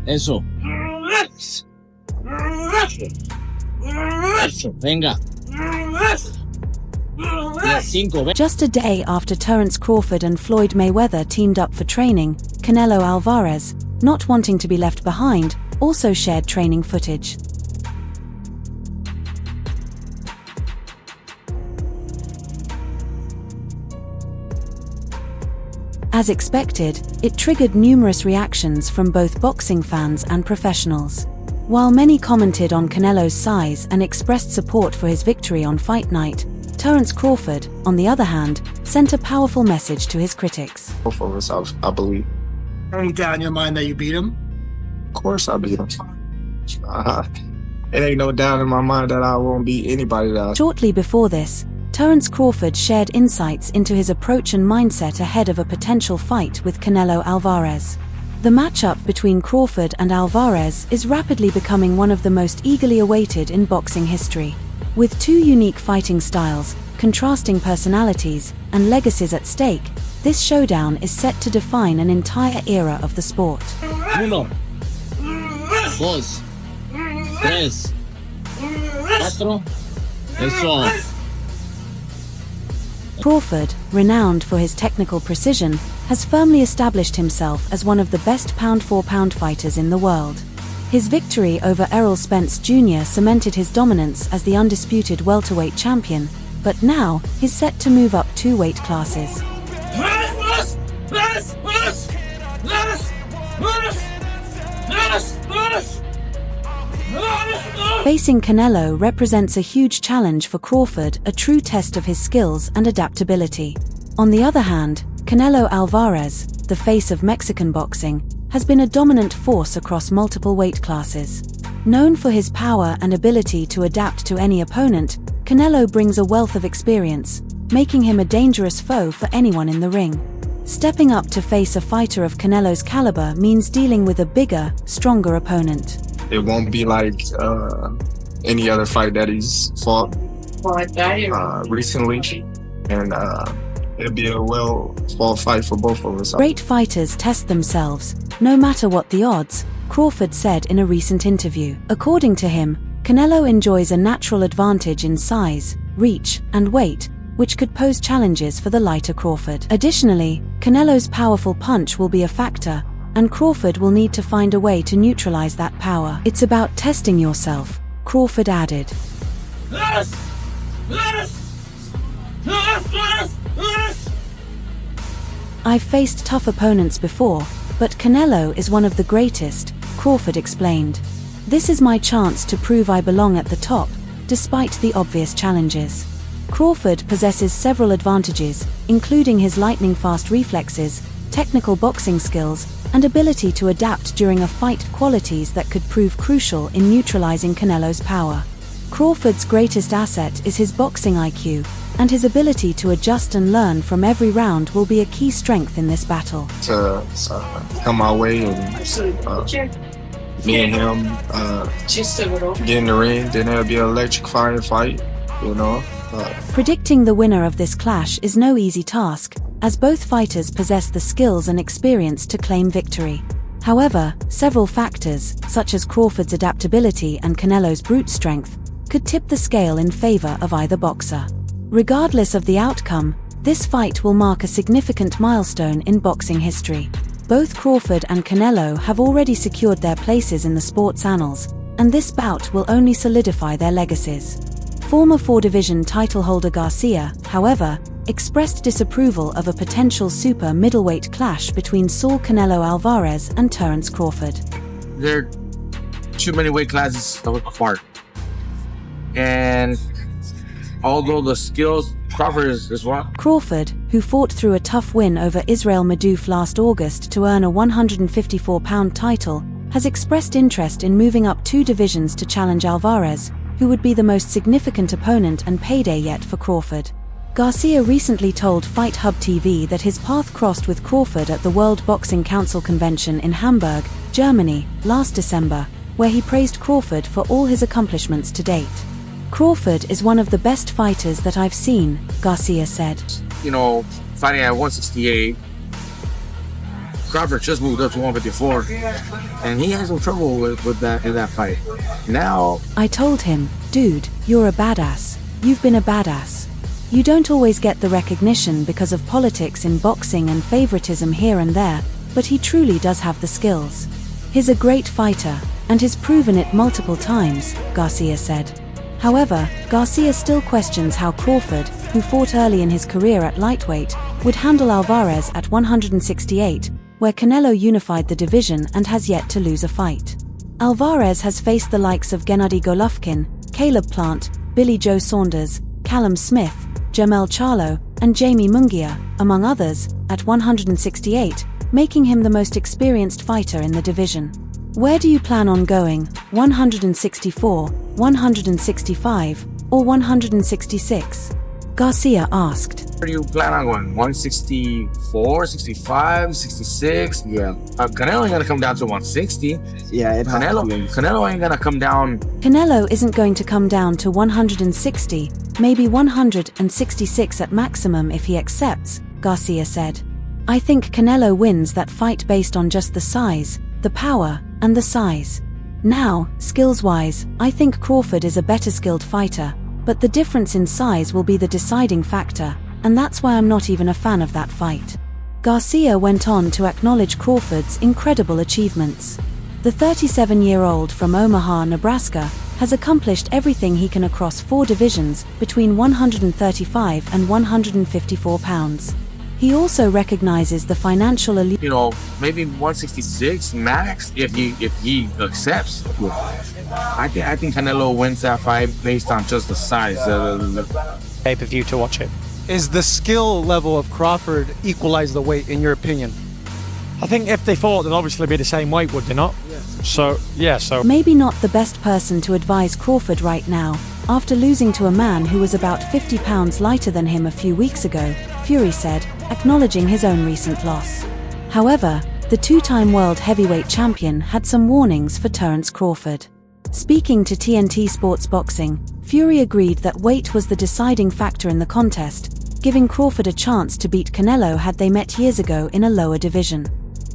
Eso. Eso. Venga. Just a day after Terence Crawford and Floyd Mayweather teamed up for training, Canelo Alvarez, not wanting to be left behind, also shared training footage. As expected, it triggered numerous reactions from both boxing fans and professionals. While many commented on Canelo's size and expressed support for his victory on fight night, Terence Crawford, on the other hand, sent a powerful message to his critics. Both of us, I believe. Any doubt in your mind that you beat him? Of course I beat him. It ain't no doubt in my mind that I won't beat anybody that. Shortly before this, Terence Crawford shared insights into his approach and mindset ahead of a potential fight with Canelo Alvarez. The matchup between Crawford and Alvarez is rapidly becoming one of the most eagerly awaited in boxing history. With two unique fighting styles, contrasting personalities, and legacies at stake, this showdown is set to define an entire era of the sport. 1, 2, 3, 4. Eso. Crawford, renowned for his technical precision, has firmly established himself as one of the best pound-for-pound fighters in the world. His victory over Errol Spence Jr. cemented his dominance as the undisputed welterweight champion, but now he's set to move up 2 weight classes. Facing Canelo represents a huge challenge for Crawford, a true test of his skills and adaptability. On the other hand, Canelo Alvarez, the face of Mexican boxing, has been a dominant force across multiple weight classes. Known for his power and ability to adapt to any opponent, Canelo brings a wealth of experience, making him a dangerous foe for anyone in the ring. Stepping up to face a fighter of Canelo's caliber means dealing with a bigger, stronger opponent. It won't be like any other fight that he's fought recently, and it'll be a well-fought fight for both of us. Great fighters test themselves, no matter what the odds, Crawford said in a recent interview. According to him, Canelo enjoys a natural advantage in size, reach, and weight, which could pose challenges for the lighter Crawford. Additionally, Canelo's powerful punch will be a factor, and Crawford will need to find a way to neutralize that power. It's about testing yourself, Crawford added. I've faced tough opponents before, but Canelo is one of the greatest, Crawford explained. This is my chance to prove I belong at the top, despite the obvious challenges. Crawford possesses several advantages, including his lightning-fast reflexes, technical boxing skills, and ability to adapt during a fight, qualities that could prove crucial in neutralizing Canelo's power. Crawford's greatest asset is his boxing IQ, and his ability to adjust and learn from every round will be a key strength in this battle. To come my way and me and him get in the ring, then it'll be an electrifying fight, you know. Predicting the winner of this clash is no easy task, as both fighters possess the skills and experience to claim victory. However, several factors, such as Crawford's adaptability and Canelo's brute strength, could tip the scale in favor of either boxer. Regardless of the outcome, this fight will mark a significant milestone in boxing history. Both Crawford and Canelo have already secured their places in the sport's annals, and this bout will only solidify their legacies. Former 4-division title holder Garcia, however, expressed disapproval of a potential super middleweight clash between Saul Canelo Alvarez and Terence Crawford. There are too many weight classes apart. And although the skills, Crawford is what? Crawford, who fought through a tough win over Israel Madouf last August to earn a 154-pound title, has expressed interest in moving up 2 divisions to challenge Alvarez, who would be the most significant opponent and payday yet for Crawford. Garcia recently told Fight Hub TV that his path crossed with Crawford at the World Boxing Council convention in Hamburg, Germany, last December, where he praised Crawford for all his accomplishments to date. Crawford is one of the best fighters that I've seen, Garcia said. You know, fighting at 168, Crawford just moved up to 154, and he had some trouble with that in that fight. Now, I told him, dude, you're a badass. You've been a badass. You don't always get the recognition because of politics in boxing and favoritism here and there, but he truly does have the skills. He's a great fighter, and he's proven it multiple times, Garcia said. However, Garcia still questions how Crawford, who fought early in his career at lightweight, would handle Alvarez at 168, where Canelo unified the division and has yet to lose a fight. Alvarez has faced the likes of Gennady Golovkin, Caleb Plant, Billy Joe Saunders, Callum Smith, Jermell Charlo, and Jamie Munguia, among others, at 168, making him the most experienced fighter in the division. Where do you plan on going, 164, 165, or 166? Garcia asked. where do you plan on going? 164, 65, 66? Yeah. Canelo ain't gonna come down to 160. Yeah, Canelo ain't gonna come down. Canelo isn't going to come down to 160, maybe 166 at maximum if he accepts, Garcia said. I think Canelo wins that fight based on just the size, the power, and the size. Now, skills-wise, I think Crawford is a better skilled fighter, but the difference in size will be the deciding factor, and that's why I'm not even a fan of that fight. Garcia went on to acknowledge Crawford's incredible achievements. The 37-year-old from Omaha, Nebraska, has accomplished everything he can across 4 divisions between 135 and 154 pounds. He also recognizes the financial elite. Maybe 166 max if he accepts. I think Canelo wins that fight based on just the size. Pay-per-view to watch it. Is the skill level of Crawford equalize the weight, in your opinion? I think if they fought, they'd obviously be the same weight, would they not? Yes. So. Maybe not the best person to advise Crawford right now, after losing to a man who was about 50 pounds lighter than him a few weeks ago, Fury said, acknowledging his own recent loss. However, the 2-time world heavyweight champion had some warnings for Terence Crawford. Speaking to TNT Sports Boxing, Fury agreed that weight was the deciding factor in the contest, giving Crawford a chance to beat Canelo had they met years ago in a lower division.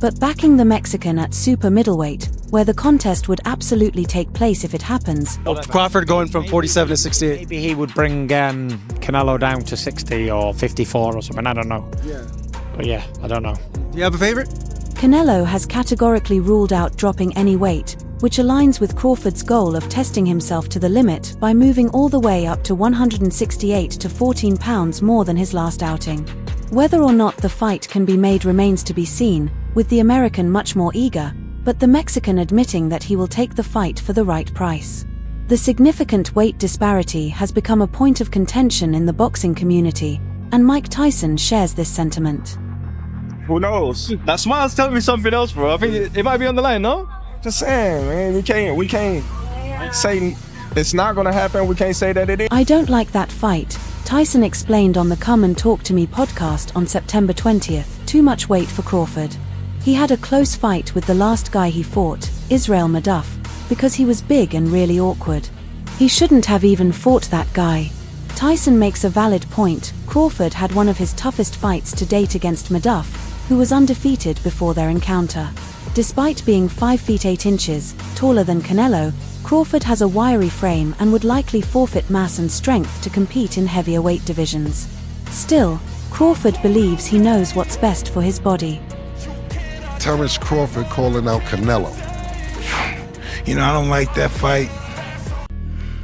But backing the Mexican at super middleweight, where the contest would absolutely take place if it happens. Crawford going from 47 to 68. Maybe he would bring Canelo down to 60 or 54 or something, I don't know. Yeah. But yeah, I don't know. Do you have a favorite? Canelo has categorically ruled out dropping any weight, which aligns with Crawford's goal of testing himself to the limit by moving all the way up to 168 to 14 pounds more than his last outing. Whether or not the fight can be made remains to be seen, with the American much more eager, but the Mexican admitting that he will take the fight for the right price. The significant weight disparity has become a point of contention in the boxing community, and Mike Tyson shares this sentiment. Who knows? That smile's telling me something else, bro. I think it might be on the line, no? Just saying, man, we can't say it's not gonna happen. We can't say that it is. I don't like that fight, Tyson explained on the Come and Talk to Me podcast on September 20th. Too much weight for Crawford. He had a close fight with the last guy he fought, Israel Madoff, because he was big and really awkward. He shouldn't have even fought that guy. Tyson makes a valid point. Crawford had one of his toughest fights to date against Madoff, who was undefeated before their encounter. Despite being 5 feet 8 inches taller than Canelo, Crawford has a wiry frame and would likely forfeit mass and strength to compete in heavier weight divisions. Still, Crawford believes he knows what's best for his body. Terence Crawford calling out Canelo. I don't like that fight.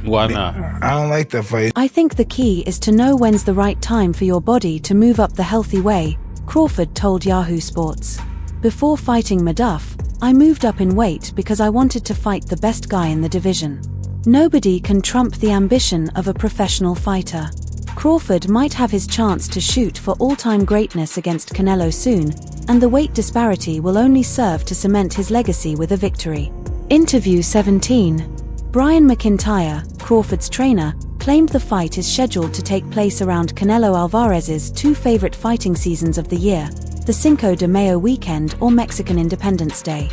Why not? I don't like that fight. I think the key is to know when's the right time for your body to move up the healthy way, Crawford told Yahoo Sports. Before fighting Madoff, I moved up in weight because I wanted to fight the best guy in the division. Nobody can trump the ambition of a professional fighter. Crawford might have his chance to shoot for all-time greatness against Canelo soon, and the weight disparity will only serve to cement his legacy with a victory. Interview 17. Brian McIntyre, Crawford's trainer, claimed the fight is scheduled to take place around Canelo Alvarez's 2 favorite fighting seasons of the year, the Cinco de Mayo weekend or Mexican Independence Day.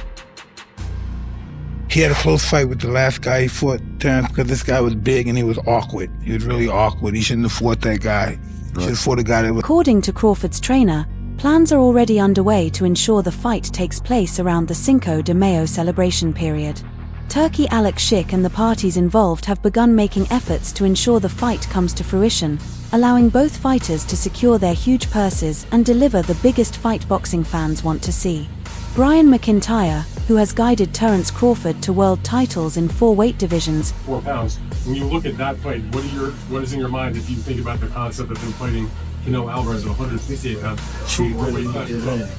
He had a close fight with the last guy he fought, Terence, because this guy was big and he was awkward. He was really awkward. He shouldn't have fought that guy. He should have fought a guy that was... According to Crawford's trainer, Plans are already underway to ensure the fight takes place around the Cinco de Mayo celebration period. Turkey Alex Schick and the parties involved have begun making efforts to ensure the fight comes to fruition, allowing both fighters to secure their huge purses and deliver the biggest fight boxing fans want to see. Brian McIntyre, who has guided Terence Crawford to world titles in 4 weight divisions, 4 pounds. When you look at that fight, what is in your mind if you think about the concept of him fighting Canelo Alvarez at 168 pounds?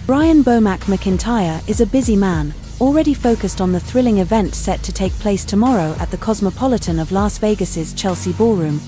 Brian Bomac McIntyre is a busy man, already focused on the thrilling event set to take place tomorrow at the Cosmopolitan of Las Vegas's Chelsea Ballroom.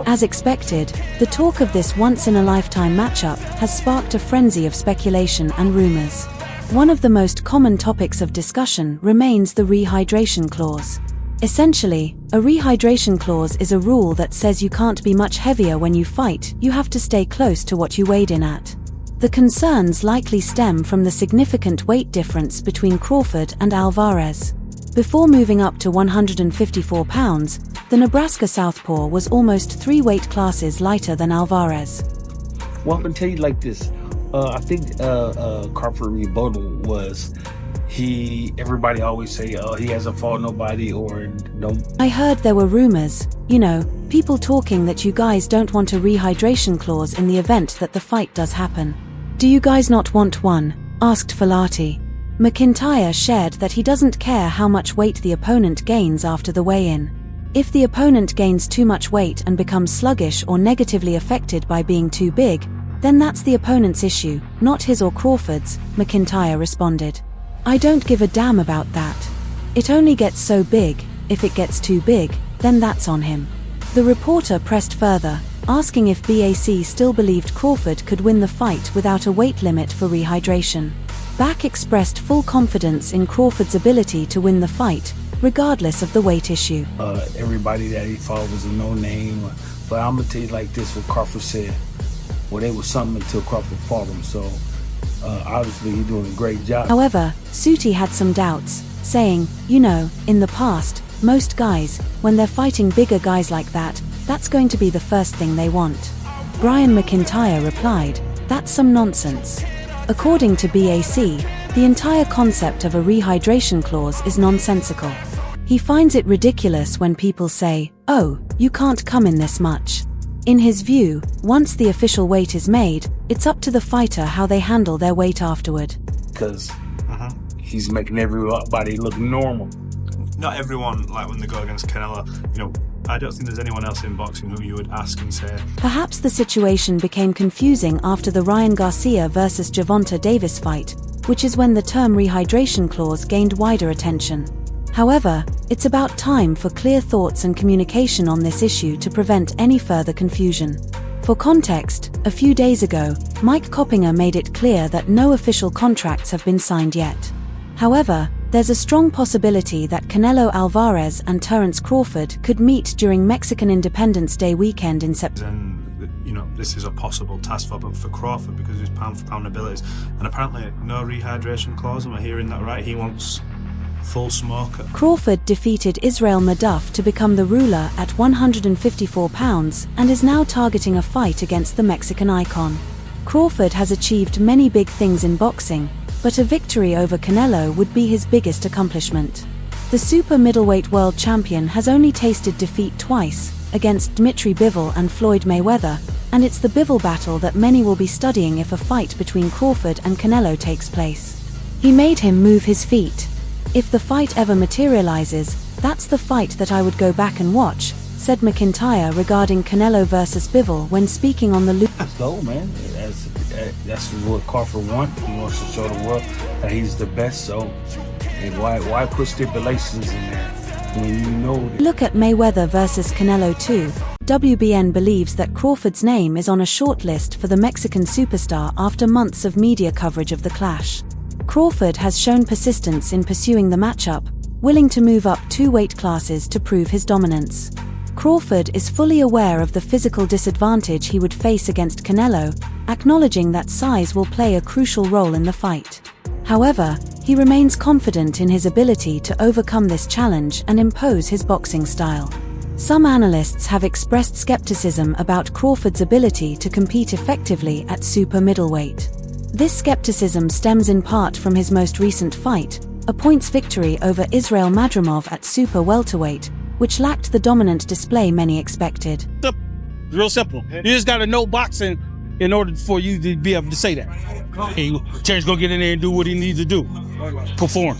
As expected, the talk of this once-in-a-lifetime matchup has sparked a frenzy of speculation and rumors. One of the most common topics of discussion remains the rehydration clause. Essentially, a rehydration clause is a rule that says you can't be much heavier when you fight, you have to stay close to what you weighed in at. The concerns likely stem from the significant weight difference between Crawford and Alvarez. Before moving up to 154 pounds, the Nebraska southpaw was almost 3 weight classes lighter than Alvarez. Well, I'm gonna tell you like this. I think Crawford rebuttal was everybody always say he hasn't fought nobody or no. I heard there were rumors, people talking that you guys don't want a rehydration clause in the event that the fight does happen. Do you guys not want one? Asked Filati. McIntyre shared that he doesn't care how much weight the opponent gains after the weigh-in. If the opponent gains too much weight and becomes sluggish or negatively affected by being too big, then that's the opponent's issue, not his or Crawford's, McIntyre responded. I don't give a damn about that. It only gets so big, if it gets too big, then that's on him. The reporter pressed further, asking if BAC still believed Crawford could win the fight without a weight limit for rehydration. Back expressed full confidence in Crawford's ability to win the fight, regardless of the weight issue. Everybody that he fought was a no-name, but I'm gonna tell you like this, what Crawford said. Well, they was something until Crawford fought him, so obviously he's doing a great job. However, Suti had some doubts, saying, in the past, most guys, when they're fighting bigger guys like that, that's going to be the first thing they want. Brian McIntyre replied, that's some nonsense. According to BAC, the entire concept of a rehydration clause is nonsensical. He finds it ridiculous when people say, oh, you can't come in this much. In his view, once the official weight is made, it's up to the fighter how they handle their weight afterward. Because he's making everybody look normal. Not everyone, like when they go against Canelo, I don't think there's anyone else in boxing who you would ask and say. Perhaps the situation became confusing after the Ryan Garcia versus Gervonta Davis fight, which is when the term rehydration clause gained wider attention. However, it's about time for clear thoughts and communication on this issue to prevent any further confusion. For context, a few days ago, Mike Coppinger made it clear that no official contracts have been signed yet. However, there's a strong possibility that Canelo Alvarez and Terence Crawford could meet during Mexican Independence Day weekend in September. And, this is a possible task for Crawford because of his pound-for-pound abilities. And apparently, no rehydration clause, am I hearing that right? He wants full smoke. Crawford defeated Israel Madoff to become the ruler at 154 pounds and is now targeting a fight against the Mexican icon. Crawford has achieved many big things in boxing, but a victory over Canelo would be his biggest accomplishment. The super middleweight world champion has only tasted defeat twice, against Dmitry Bivol and Floyd Mayweather, and it's the Bivol battle that many will be studying if a fight between Crawford and Canelo takes place. He made him move his feet. If the fight ever materializes, that's the fight that I would go back and watch, said McIntyre regarding Canelo versus Bivol when speaking on the loop. Let's go, man. That's what Crawford wants. He wants to show the world that he's the best, so why put stipulations in there when you know that? Look at Mayweather versus Canelo 2. WBN believes that Crawford's name is on a short list for the Mexican superstar after months of media coverage of the clash. Crawford has shown persistence in pursuing the matchup, willing to move up 2 weight classes to prove his dominance. Crawford is fully aware of the physical disadvantage he would face against Canelo, acknowledging that size will play a crucial role in the fight. However, he remains confident in his ability to overcome this challenge and impose his boxing style. Some analysts have expressed skepticism about Crawford's ability to compete effectively at super middleweight. This skepticism stems in part from his most recent fight, a points victory over Israel Madrimov at super welterweight, which lacked the dominant display many expected. Real simple. You just gotta know boxing in order for you to be able to say that. Hey, Terence gonna get in there and do what he needs to do. Perform.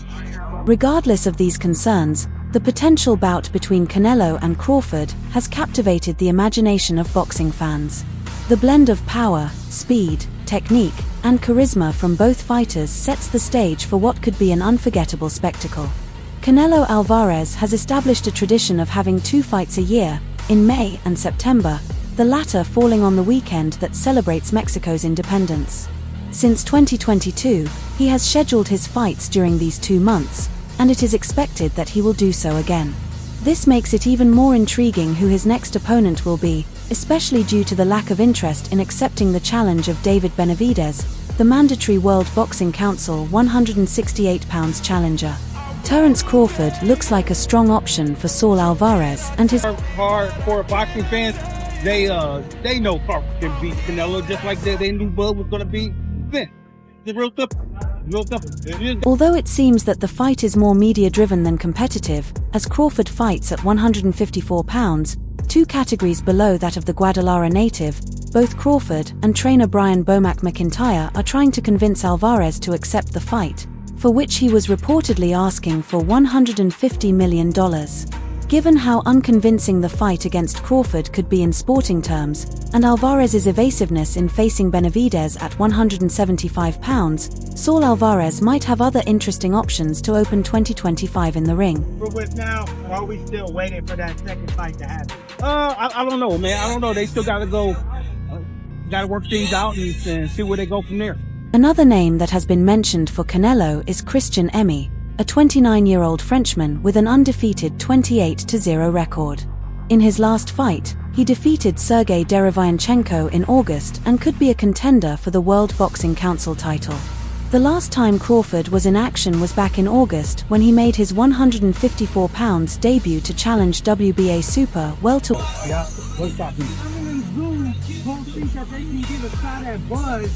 Regardless of these concerns, the potential bout between Canelo and Crawford has captivated the imagination of boxing fans. The blend of power, speed, technique, and charisma from both fighters sets the stage for what could be an unforgettable spectacle. Canelo Alvarez has established a tradition of having 2 fights a year, in May and September, the latter falling on the weekend that celebrates Mexico's independence. Since 2022, he has scheduled his fights during these 2 months, and it is expected that he will do so again. This makes it even more intriguing who his next opponent will be, especially due to the lack of interest in accepting the challenge of David Benavidez, the mandatory World Boxing Council 168-pounds challenger. Terence Crawford looks like a strong option for Saul Alvarez and his hardcore boxing fans. They know Crawford can beat Canelo just like they knew Bud was gonna beat Finn. It's real simple. Although it seems that the fight is more media-driven than competitive, as Crawford fights at 154 pounds, 2 categories below that of the Guadalajara native, both Crawford and trainer Brian Bomac McIntyre are trying to convince Alvarez to accept the fight, for which he was reportedly asking for $150 million. Given how unconvincing the fight against Crawford could be in sporting terms, and Alvarez's evasiveness in facing Benavidez at 175 pounds, Saul Alvarez might have other interesting options to open 2025 in the ring. We're with now, or are we still waiting for that second fight to happen? I don't know, man. I don't know. They still gotta go, gotta work things out and see where they go from there. Another name that has been mentioned for Canelo is Christian Emy, a 29-year-old Frenchman with an undefeated 28-0 record. In his last fight, he defeated Sergey Derevyanchenko in August and could be a contender for the World Boxing Council title. The last time Crawford was in action was back in August when he made his 154 pounds debut to challenge WBA Super welterweight. Yeah, what's that mean? Think that they can give a shot at Bud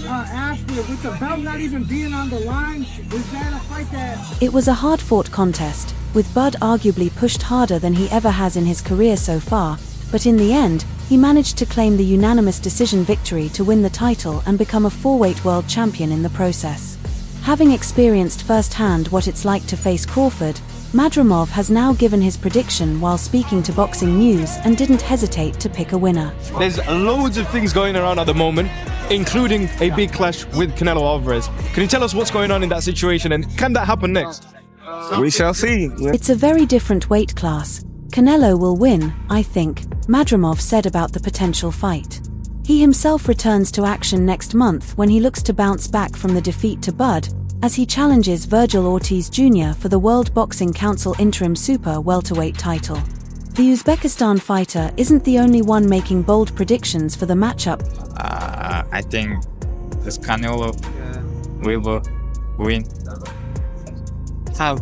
after, with the belt not even being on the line. Was that a fight that... It was a hard-fought contest, with Bud arguably pushed harder than he ever has in his career so far, but in the end, he managed to claim the unanimous decision victory to win the title and become a 4-weight world champion in the process. Having experienced firsthand what it's like to face Crawford, Madrimov has now given his prediction while speaking to Boxing News and didn't hesitate to pick a winner. There's loads of things going around at the moment, including a big clash with Canelo Alvarez. Can you tell us what's going on in that situation, and can that happen next? We shall see. It's a very different weight class. Canelo will win, I think, Madrimov said about the potential fight. He himself returns to action next month when he looks to bounce back from the defeat to Bud, as he challenges Virgil Ortiz Jr. for the World Boxing Council Interim Super Welterweight title. The Uzbekistan fighter isn't the only one making bold predictions for the matchup. I think this Canelo will win. How?